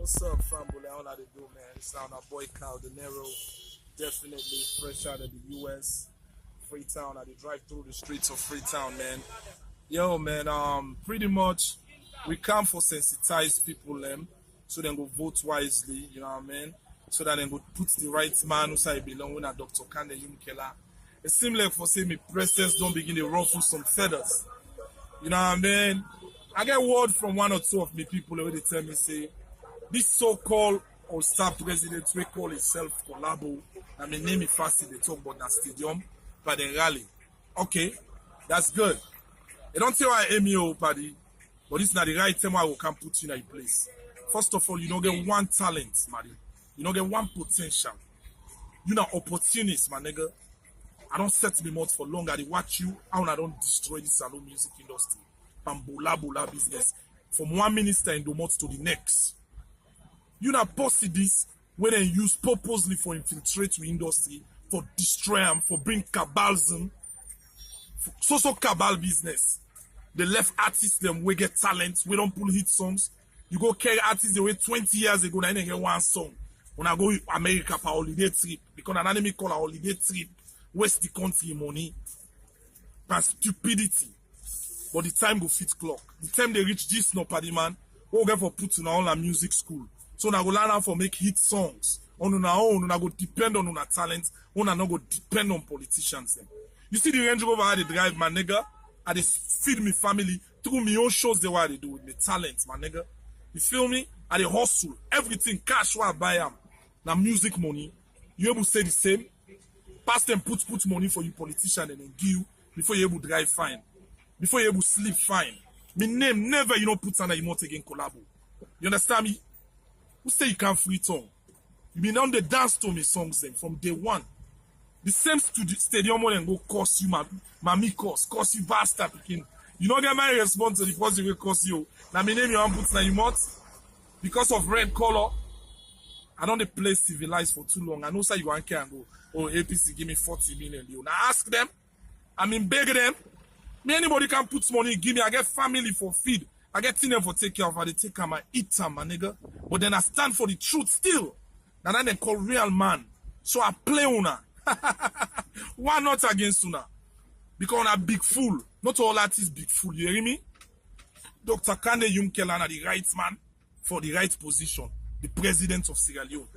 What's up, family? How they do, man? It's now our boy Cal De Niro. Definitely fresh out of the US. Freetown. I drive through the streets of Freetown, man. Yo, man, pretty much we come for sensitize people, so they go vote wisely, you know what I mean? So that they go put the right man who say belong when a Dr. Kande Yumkela. It seems like for say me presidents don't begin to ruffle some feathers. You know what I mean? I get word from one or two of me people where they tell me say this so-called or star president we call himself Collabo. I mean name it fast they talk about that stadium but the rally. Okay, that's good. They don't tell why MEO party, but this is not the right time I will come put you in a place. First of all, you don't get one talent, man. You don't get one potential. You're not opportunist, my nigga. I don't set me mouth for long. I watch you, how I don't destroy the salon music industry. Bambola business. From one minister in the mouth to the next. You not post this when they use purposely for infiltrate the industry, for destroy them, for bring cabalism, so cabal business. The left artists them we get talent, we don't pull hit songs. You go carry artists they wait 20 years ago, now they get one song. When I go to America for holiday trip, because an enemy call a holiday trip, waste the country money and stupidity. But the time go fit clock. The time they reach this no party man, we go for put in all our music school. So now go learn how for make hit songs. On our own, go depend on our talent, not go depend on politicians them. You see the Range Rover how they drive, my nigga, and they feed me family through my own shows they what they do with me talent, my nigga. You feel me? And they hustle, everything, cash what I buy them. Now music money, you able to say the same? Pass them put money for you politician and then give you before you able to drive fine. Before you able to sleep fine. My name never you know put under you again collabo. You understand me? Who say you can't free tongue? You been on the dance to me songs then from day one. The same stadium one go cost you mommy cost you bastard picking. You don't get my response to the first will cost you. Now my name you want put na you mouth because of red color. I don't play civilized for too long. I know say you want care and go, oh APC give me 40 million. Now ask them. I mean beg them. Me anybody can put money, give me, I get family for feed. I get things for take care of, I take care of my eat time, my nigga. But then I stand for the truth still. Now that they call real man. So I play una. Why not against una? Because I'm a big fool. Not all artists big fool, you hear me? Dr. Kande Yumkela are the right man for the right position. The president of Sierra Leone.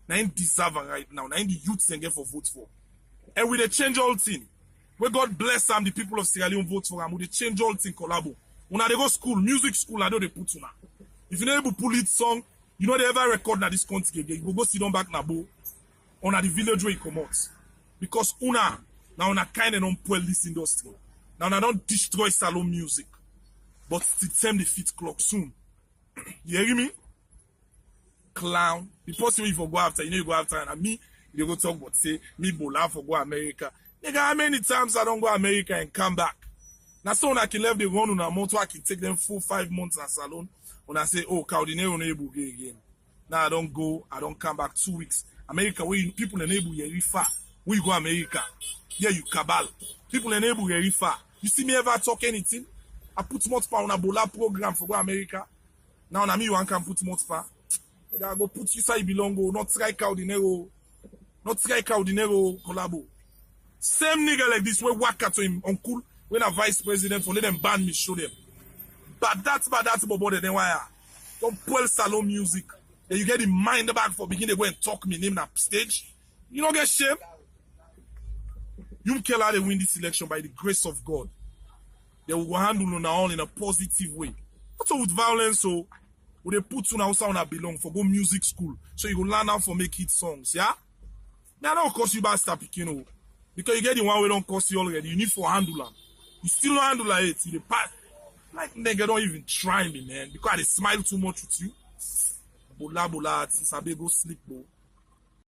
Now he deserve right now. Now the youth can get for vote for. And with the change all thing. Where God bless them, the people of Sierra Leone vote for them. With the change all thing collabo. When they go school, music school, I know they put una. If you never pull it song, you know they ever record na this country again. You go sit down back na bo. On the village where you come out. Because una, now una kind of don't pull this industry. Now una don't destroy salon music. But still time the fit clock soon. You hear me? Clown. The person you for go after, you know you go after and me, you go talk about say, me bola for go America. Nigga, how many times I don't go America and come back? Now so when I can leave the run on a motor, I can take them 4-5 months in salon. When I say, oh, Cal De Niro able to again. Now I don't go, I don't come back 2 weeks. America, where people enable very far. We go America. Yeah, you cabal. People enable very far. You see me ever talk anything? I put multiple on a Bola program for go America. Now na me you can put multiple. I go put you say you belong go, not try Cal De Niro. Not try Cal De Niro collabo. Same nigga like this, where work to him uncle when a vice president for let them ban me, show them. But that's about then why don't pull salon music. Then you get the mind back for beginning to go and talk me name that stage. You don't get shame. Yumkela they win this election by the grace of God. They will handle on all in a positive way. Not so with violence, so would they put you now sound belong for go music school. So you go learn how for make hit songs, yeah? Now don't cost you bastard picking, you know. Because you get the one we don't cost you already. You need for handle them. You still don't handle it. You like nigga don't even try me, man. Because they smile too much with you. Bola, I sabi go sleep, bro.